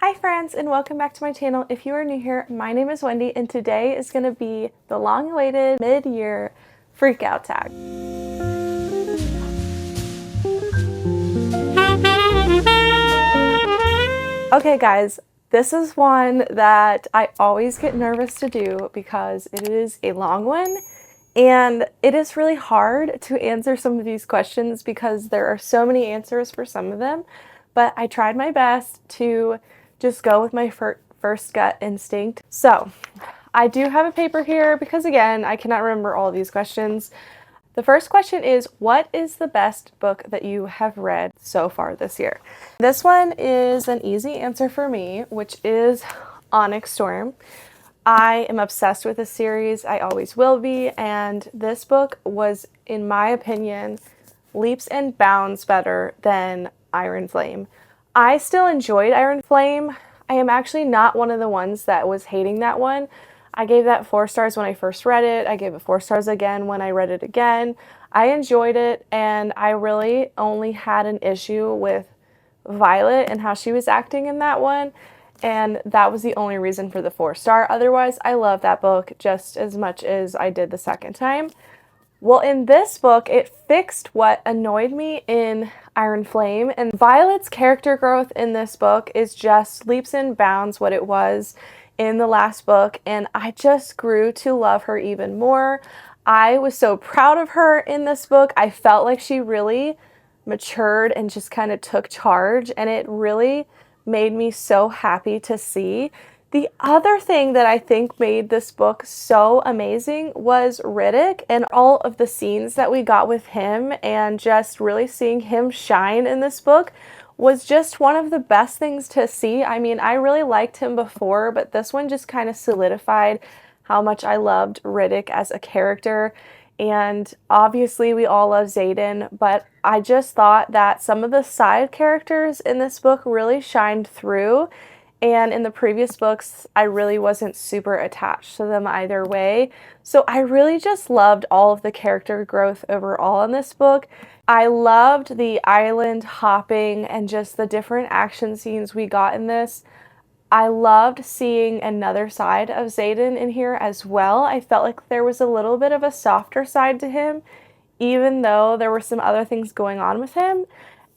Hi friends, and welcome back to my channel. If you are new here, my name is Wendy and today is going to be the long-awaited mid-year freakout tag. Okay guys, this is one that I always get nervous to do because it is a long one and it is really hard to answer some of these questions because there are so many answers for some of them, but I tried my best to just go with my first gut instinct. So I do have a paper here because again, I cannot remember all of these questions. The first question is, what is the best book that you have read so far this year? This one is an easy answer for me, which is Onyx Storm. I am obsessed with this series. I always will be. And this book was, in my opinion, leaps and bounds better than Iron Flame. I still enjoyed Iron Flame. I am actually not one of the ones that was hating that one. I gave that 4 stars when I first read it. I gave it 4 stars again when I read it again. I enjoyed it, and I really only had an issue with Violet and how she was acting in that one, and that was the only reason for the 4 star. Otherwise, I love that book just as much as I did the second time. Well, in this book, it fixed what annoyed me in Iron Flame, and Violet's character growth in this book is just leaps and bounds what it was in the last book, and I just grew to love her even more. I was so proud of her in this book. I felt like she really matured and just kind of took charge, and it really made me so happy to see. The other thing that I think made this book so amazing was Riddick and all of the scenes that we got with him, and just really seeing him shine in this book was just one of the best things to see. I mean, I really liked him before, but this one just kind of solidified how much I loved Riddick as a character. And obviously we all love Xaden, but I just thought that some of the side characters in this book really shined through. And in the previous books, I really wasn't super attached to them either way. So I really just loved all of the character growth overall in this book. I loved the island hopping and just the different action scenes we got in this. I loved seeing another side of Xaden in here as well. I felt like there was a little bit of a softer side to him, even though there were some other things going on with him.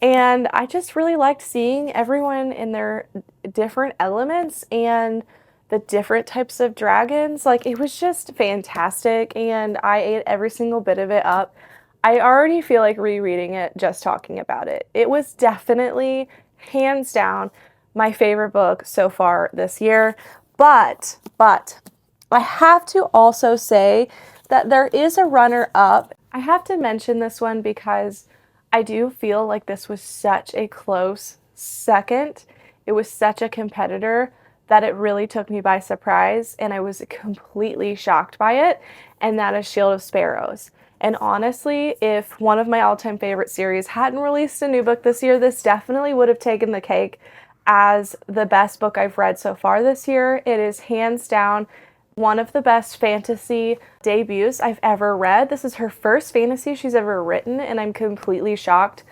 And I just really liked seeing everyone in their different elements and the different types of dragons. Like, it was just fantastic, and I ate every single bit of it up. I already feel like rereading it just talking about it. It was definitely, hands down, my favorite book so far this year. But I have to also say that there is a runner-up. I have to mention this one because I do feel like this was such a close second. It was such a competitor that it really took me by surprise, and I was completely shocked by it, and that is Shield of Sparrows. And honestly, if one of my all-time favorite series hadn't released a new book this year, this definitely would have taken the cake as the best book I've read so far this year. It is hands down one of the best fantasy debuts I've ever read. This is her first fantasy she's ever written, and I'm completely shocked.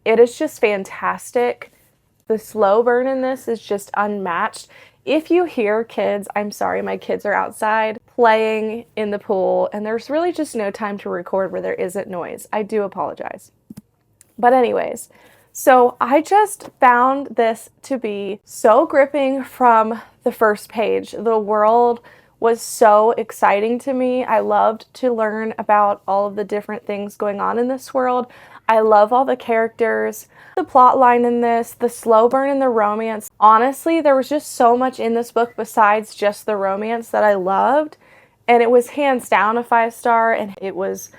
It is just fantastic. The slow burn in this is just unmatched. If you hear kids, I'm sorry, my kids are outside playing in the pool, and there's really just no time to record where there isn't noise. I do apologize. But anyways, so I just found this to be so gripping from the first page. The world was so exciting to me. I loved to learn about all of the different things going on in this world. I love all the characters, the plot line in this, the slow burn and the romance. Honestly, there was just so much in this book besides just the romance that I loved, and it was hands down a 5 star, and it was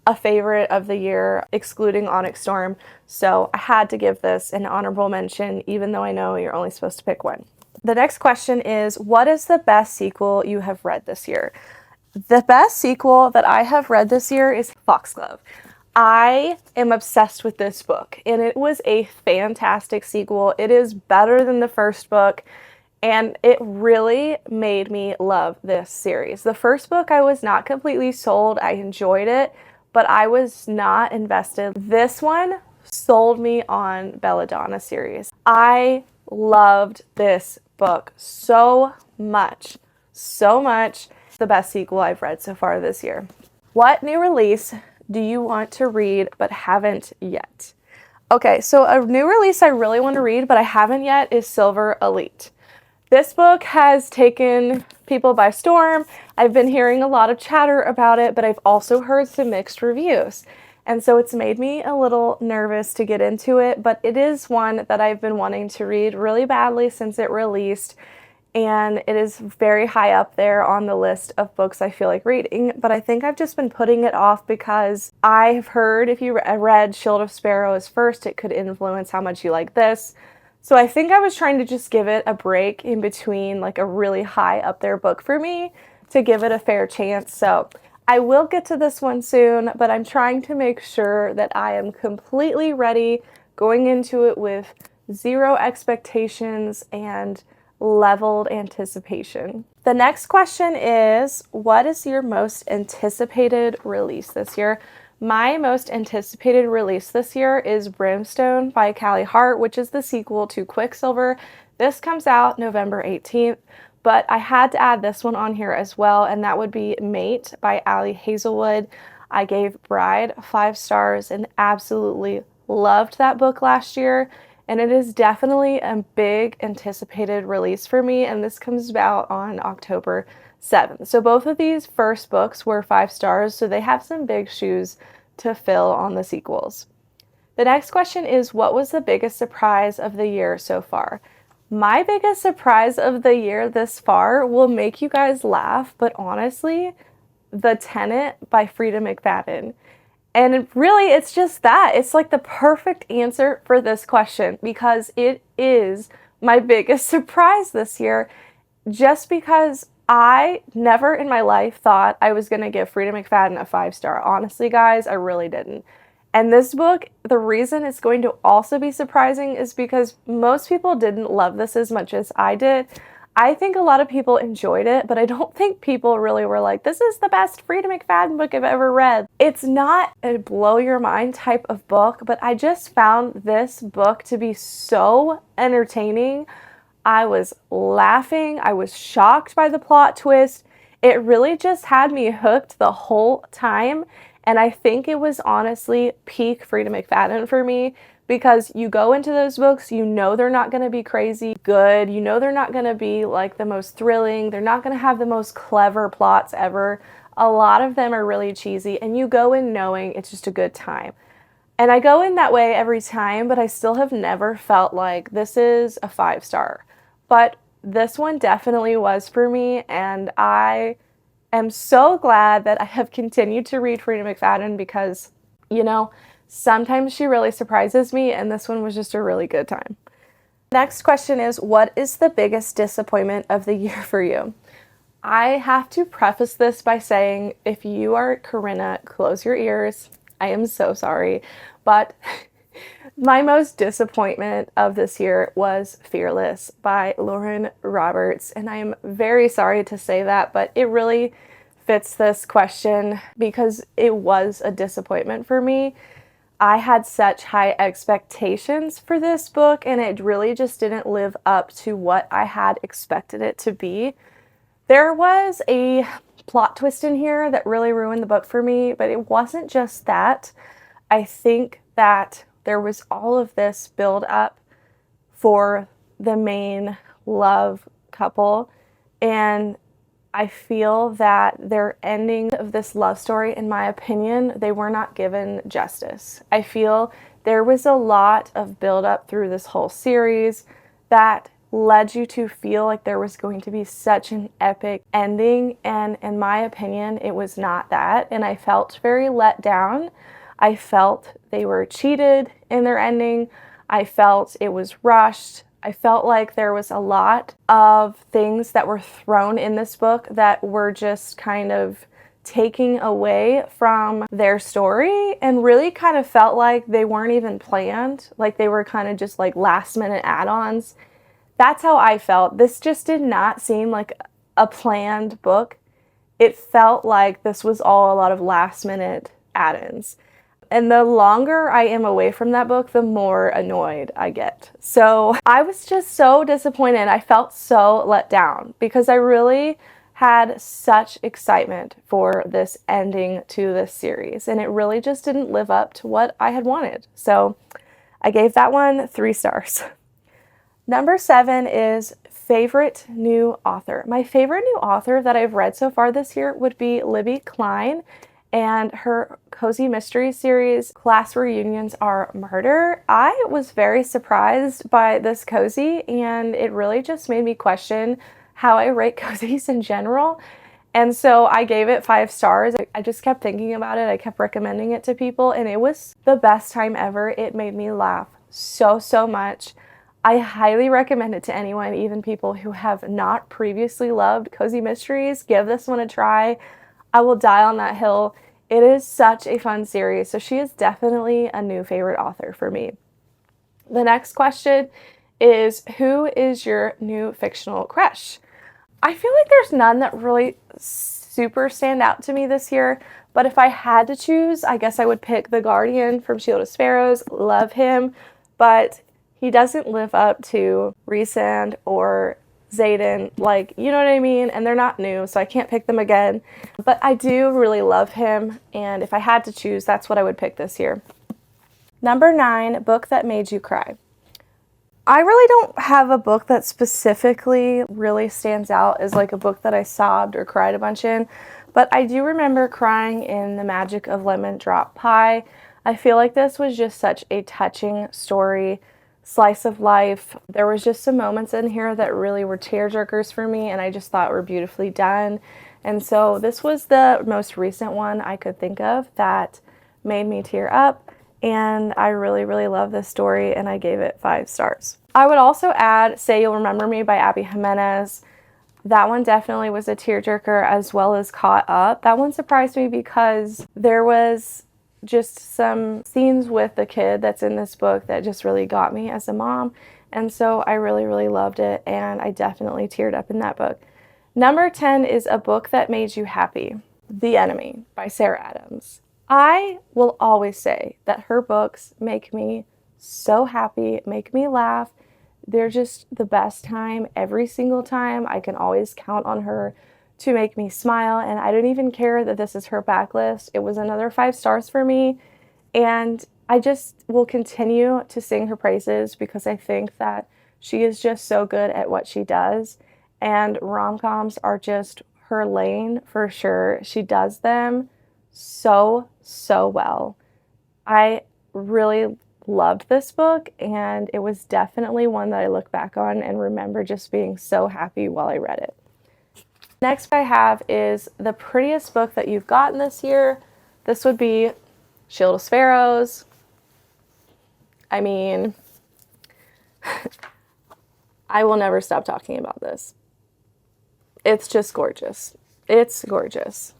a favorite of the year, excluding Onyx Storm. So I had to give this an honorable mention, even though I know you're only supposed to pick one. The next question is, what is the best sequel you have read this year? The best sequel that I have read this year is Foxglove. I am obsessed with this book, and it was a fantastic sequel. It is better than the first book, and it really made me love this series. The first book, I was not completely sold. I enjoyed it, but I was not invested. This one sold me on Belladonna series. I loved this book so much. So much. It's the best sequel I've read so far this year. What new release do you want to read but haven't yet? Okay, so a new release I really want to read but I haven't yet is Silver Elite. This book has taken people by storm. I've been hearing a lot of chatter about it, but I've also heard some mixed reviews. And so it's made me a little nervous to get into it, but it is one that I've been wanting to read really badly since it released. And it is very high up there on the list of books I feel like reading, but I think I've just been putting it off because I've heard if you read Shield of Sparrows first, it could influence how much you like this. So I think I was trying to just give it a break in between like a really high up there book for me to give it a fair chance. So I will get to this one soon, but I'm trying to make sure that I am completely ready going into it with zero expectations and leveled anticipation. The next question is, what is your most anticipated release this year? My most anticipated release this year is Brimstone by Callie Hart, which is the sequel to Quicksilver. This comes out November 18th, but I had to add this one on here as well, and that would be Mate by Ali Hazelwood. I gave Bride 5 stars and absolutely loved that book last year. And it is definitely a big anticipated release for me, and this comes out on October 7th. So both of these first books were 5 stars, so they have some big shoes to fill on the sequels. The next question is, what was the biggest surprise of the year so far? My biggest surprise of the year this far will make you guys laugh, but honestly, The Tenant by Frida McFadden. And really, it's just that. It's like the perfect answer for this question because it is my biggest surprise this year just because I never in my life thought I was going to give Frida McFadden a 5-star. Honestly, guys, I really didn't. And this book, the reason it's going to also be surprising is because most people didn't love this as much as I did. I think a lot of people enjoyed it, but I don't think people really were like, this is the best Frida McFadden book I've ever read. It's not a blow your mind type of book, but I just found this book to be so entertaining. I was laughing. I was shocked by the plot twist. It really just had me hooked the whole time. And I think it was honestly peak Frida McFadden for me. Because you go into those books, you know they're not going to be crazy good. You know they're not going to be like the most thrilling. They're not going to have the most clever plots ever. A lot of them are really cheesy, and you go in knowing it's just a good time. And I go in that way every time, but I still have never felt like this is a 5-star. But this one definitely was for me, and I am so glad that I have continued to read Frida McFadden because, you know, sometimes she really surprises me, and this one was just a really good time. Next question is, what is the biggest disappointment of the year for you? I have to preface this by saying, if you are Corinna, close your ears. I am so sorry. But my most disappointment of this year was Fearless by Lauren Roberts. And I am very sorry to say that, but it really fits this question because it was a disappointment for me. I had such high expectations for this book, and it really just didn't live up to what I had expected it to be. There was a plot twist in here that really ruined the book for me, but it wasn't just that. I think that there was all of this build up for the main love couple, and I feel that their ending of this love story, in my opinion, they were not given justice. I feel there was a lot of build-up through this whole series that led you to feel like there was going to be such an epic ending, and in my opinion, it was not that, and I felt very let down. I felt they were cheated in their ending. I felt it was rushed. I felt like there was a lot of things that were thrown in this book that were just kind of taking away from their story and really kind of felt like they weren't even planned. Like they were kind of just like last minute add-ons. That's how I felt. This just did not seem like a planned book. It felt like this was all a lot of last minute add-ins. And the longer I am away from that book, the more annoyed I get. So I was just so disappointed. I felt so let down because I really had such excitement for this ending to this series, and it really just didn't live up to what I had wanted. So I gave that one 3 stars. Number 7 is favorite new author. My favorite new author that I've read so far this year would be Libby Klein and her cozy mystery series, Class Reunions Are Murder. I was very surprised by this cozy, and it really just made me question how I rate cozies in general. And so I gave it 5 stars. I just kept thinking about it. I kept recommending it to people, and it was the best time ever. It made me laugh so much. I highly recommend it to anyone, even people who have not previously loved cozy mysteries. Give this one a try. I will die on that hill. It is such a fun series, so she is definitely a new favorite author for me. The next question is, who is your new fictional crush? I feel like there's none that really super stand out to me this year, but if I had to choose, I guess I would pick the Guardian from Shield of Sparrows. Love him, but he doesn't live up to Rhysand or Xaden, like, you know what I mean? And they're not new, so I can't pick them again. But I do really love him, and if I had to choose, that's what I would pick this year. Number 9, book that made you cry. I really don't have a book that specifically really stands out as like a book that I sobbed or cried a bunch in, but I do remember crying in The Magic of Lemon Drop Pie. I feel like this was just such a touching story, slice of life. There was just some moments in here that really were tearjerkers for me, and I just thought were beautifully done. And so this was the most recent one I could think of that made me tear up. And I really love this story, and I gave it 5 stars. I would also add Say You'll Remember Me by Abby Jimenez. That one definitely was a tearjerker, as well as Caught Up. That one surprised me because there was just some scenes with the kid that's in this book that just really got me as a mom. And so I really loved it, and I definitely teared up in that book. Number 10 is a book that made you happy. The Enemy by Sarah Adams. I will always say that her books make me so happy, make me laugh. They're just the best time every single time. I can always count on her to make me smile, and I don't even care that this is her backlist. It was another 5 stars for me, and I just will continue to sing her praises because I think that she is just so good at what she does, and rom-coms are just her lane for sure. She does them so well. I really loved this book, and it was definitely one that I look back on and remember just being so happy while I read it. Next I have is the prettiest book that you've gotten this year. This would be Shield of Sparrows. I mean, I will never stop talking about this. It's just gorgeous. It's gorgeous.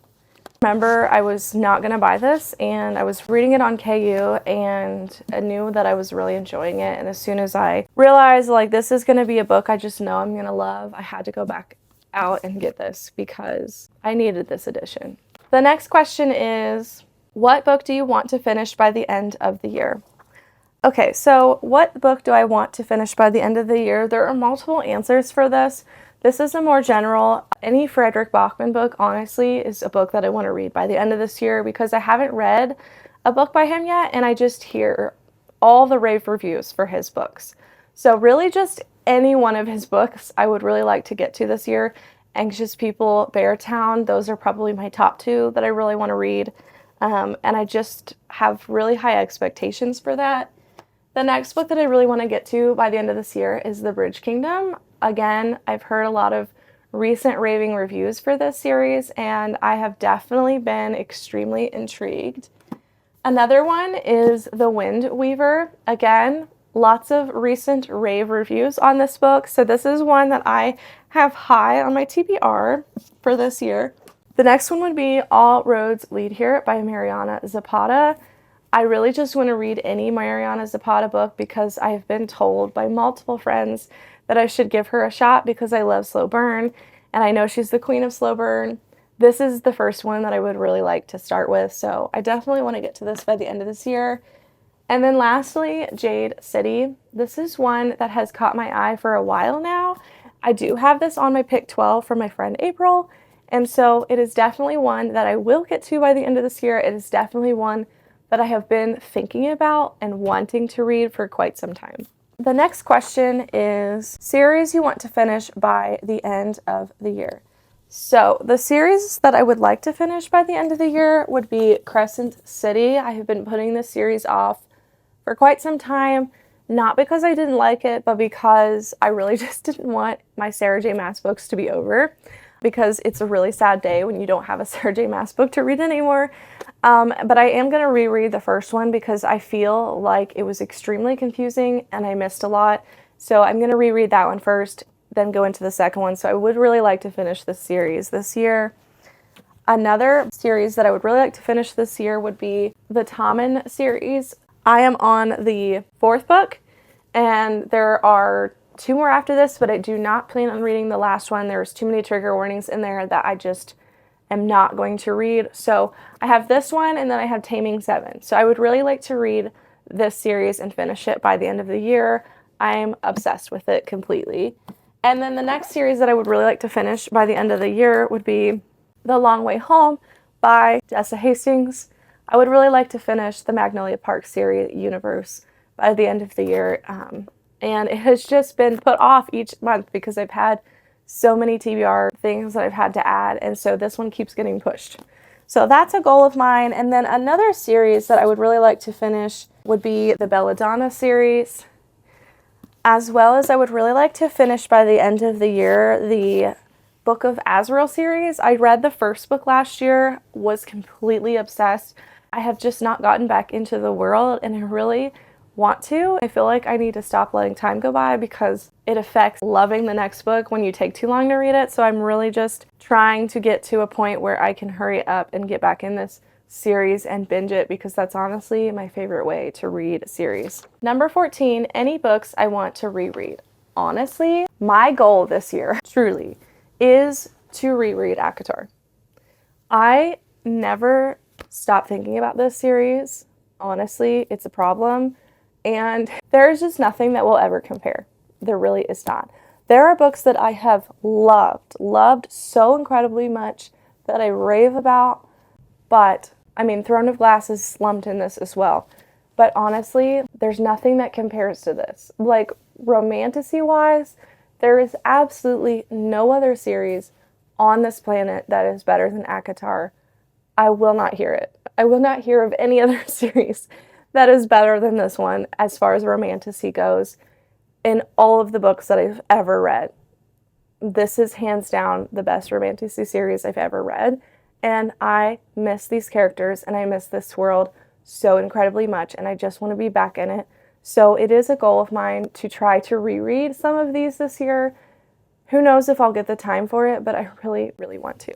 Remember, I was not going to buy this, and I was reading it on KU, and I knew that I was really enjoying it, and as soon as I realized, like, this is going to be a book I just know I'm going to love, I had to go back out and get this because I needed this edition. The next question is, what book do you want to finish by the end of the year? Okay, so what book do I want to finish by the end of the year? There are multiple answers for this. This is a more general. Any Frederick Bachman book, honestly, is a book that I want to read by the end of this year because I haven't read a book by him yet, and I just hear all the rave reviews for his books. So really just any one of his books I would really like to get to this year. Anxious People, Beartown, those are probably my top 2 that I really want to read. And I just have really high expectations for that. The next book that I really want to get to by the end of this year is The Bridge Kingdom. Again, I've heard a lot of recent raving reviews for this series, and I have definitely been extremely intrigued. Another one is The Wind Weaver. Again, lots of recent rave reviews on this book, so this is one that I have high on my TBR for this year. The next one would be All Roads Lead Here by Mariana Zapata. I really just want to read any Mariana Zapata book because I've been told by multiple friends that I should give her a shot because I love slow burn, and I know she's the queen of slow burn. this is the first one that I would really like to start with, so I definitely want to get to this by the end of this year. And then lastly, Jade City. This is one that has caught my eye for a while now. I do have this on my pick 12 from my friend April, and so it is definitely one that I will get to by the end of this year. It is definitely one that I have been thinking about and wanting to read for quite some time. The next question is series you want to finish by the end of the year. So the series that I would like to finish by the end of the year would be Crescent City. I have been putting this series off for quite some time, not because I didn't like it, but because I really just didn't want my Sarah J. Maas books to be over, because it's a really sad day when you don't have a Sarah J. Maas book to read anymore. But I am going to reread the first one because I feel like it was extremely confusing and I missed a lot. So I'm going to reread that one first, then go into the second one. So I would really like to finish this series this year. Another series that I would really like to finish this year would be the Tommen series. I am on the 4th book, and there are 2 more after this, but I do not plan on reading the last one. There's too many trigger warnings in there that I just am not going to read. So I have this one, and then I have Taming 7. So I would really like to read this series and finish it by the end of the year. I'm obsessed with it completely. And then the next series that I would really like to finish by the end of the year would be The Long Way Home by Jessa Hastings. I would really like to finish the Magnolia Park series universe by the end of the year. And it has just been put off each month because I've had so many TBR things that I've had to add. And so this one keeps getting pushed. So that's a goal of mine. And then another series that I would really like to finish would be the Belladonna series, as well as I would really like to finish by the end of the year the Book of Azrael series. I read the first book last year, was completely obsessed. I have just not gotten back into the world, and I really want to. I feel like I need to stop letting time go by because it affects loving the next book when you take too long to read it. So I'm really just trying to get to a point where I can hurry up and get back in this series and binge it, because that's honestly my favorite way to read a series. Number 14, any books I want to reread. Honestly, my goal this year, truly, is to reread ACOTAR. I never stop thinking about this series. Honestly, it's a problem. And there's just nothing that will ever compare. There really is not. There are books that I have loved so incredibly much that I rave about. But, I mean, Throne of Glass is slumped in this as well. But honestly, there's nothing that compares to this. Like, romantasy-wise, there is absolutely no other series on this planet that is better than ACOTAR. I will not hear it. I will not hear of any other series that is better than this one as far as romantasy goes in all of the books that I've ever read. This is hands down the best romantasy series I've ever read, and I miss these characters and I miss this world so incredibly much, and I just want to be back in it. So it is a goal of mine to try to reread some of these this year. Who knows if I'll get the time for it, but I really, really want to.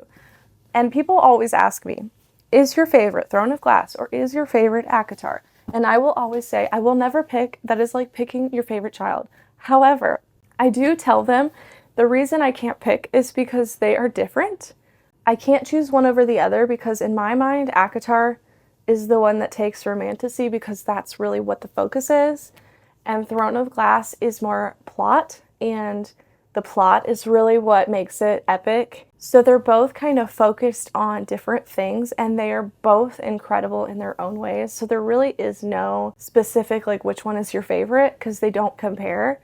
And people always ask me, is your favorite Throne of Glass or is your favorite ACOTAR? And I will always say, I will never pick. That is like picking your favorite child. However, I do tell them the reason I can't pick is because they are different. I can't choose one over the other because in my mind, ACOTAR is the one that takes romantasy because that's really what the focus is. And Throne of Glass is more plot, and the plot is really what makes it epic. So they're both kind of focused on different things, and they are both incredible in their own ways. So there really is no specific, like, which one is your favorite, because they don't compare.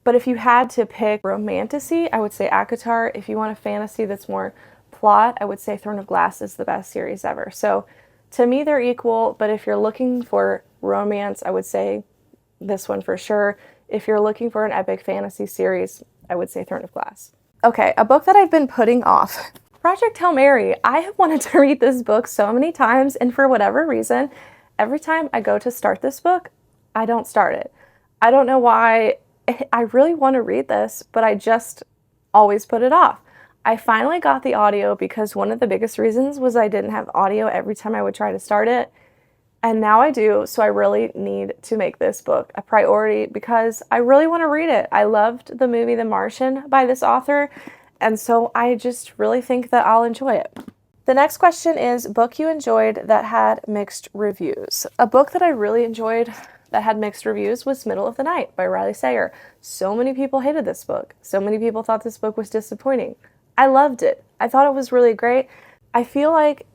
But if you had to pick romantasy, I would say ACOTAR. If you want a fantasy that's more plot, I would say Throne of Glass is the best series ever. So to me, they're equal, but if you're looking for romance, I would say this one for sure. If you're looking for an epic fantasy series, I would say Throne of Glass. Okay, a book that I've been putting off. Project Hail Mary. I have wanted to read this book so many times, and for whatever reason, every time I go to start this book, I don't start it. I don't know why. I really want to read this, but I just always put it off. I finally got the audio because one of the biggest reasons was I didn't have audio every time I would try to start it. And now I do, so I really need to make this book a priority because I really want to read it. I loved the movie The Martian by this author, And so I just really think that I'll enjoy it. The next question is book you enjoyed that had mixed reviews. A book that I really enjoyed that had mixed reviews was Middle of the Night by Riley Sager. So many people hated this book. So many people thought this book was disappointing. I loved it. I thought it was really great. I feel like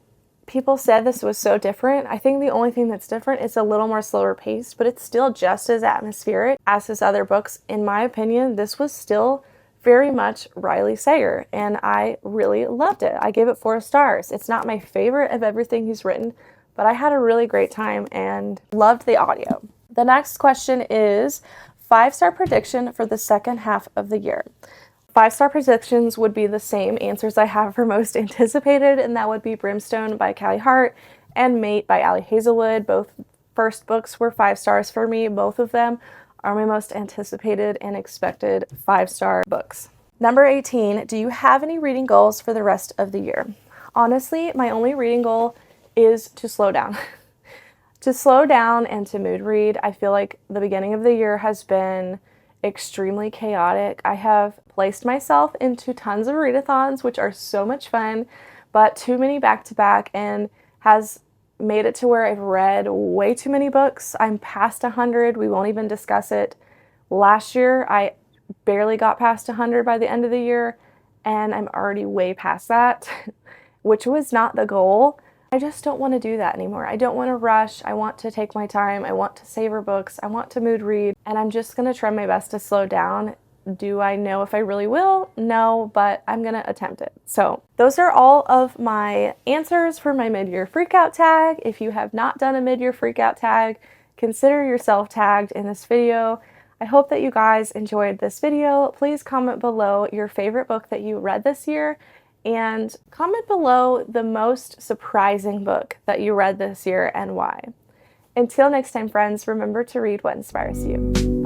people said this was so different. I think the only thing that's different is a little more slower paced, but it's still just as atmospheric as his other books. In my opinion, this was still very much Riley Sager, and I really loved it. I gave it 4 stars. It's not my favorite of everything he's written, but I had a really great time and loved the audio. The next question is 5-star prediction for the second half of the year. 5-star predictions would be the same answers I have for most anticipated, and that would be Brimstone by Callie Hart and Mate by Allie Hazelwood. Both first books were 5 stars for me. Both of them are my most anticipated and expected 5-star books. Number 18, do you have any reading goals for the rest of the year? Honestly, my only reading goal is to slow down. To slow down and to mood read. I feel like the beginning of the year has been extremely chaotic. I have placed myself into tons of readathons, which are so much fun, but too many back-to-back, and has made it to where I've read way too many books. I'm past 100. We won't even discuss it. Last year, I barely got past 100 by the end of the year, and I'm already way past that, which was not the goal. I just don't want to do that anymore. I don't want to rush. I want to take my time. I want to savor books. I want to mood read, and I'm just going to try my best to slow down. Do I know if I really will? No, but I'm going to attempt it. So those are all of my answers for my mid-year freakout tag. If you have not done a mid-year freakout tag, consider yourself tagged in this video. I hope that you guys enjoyed this video. Please comment below your favorite book that you read this year, and comment below the most surprising book that you read this year and why. Until next time, friends, remember to read what inspires you.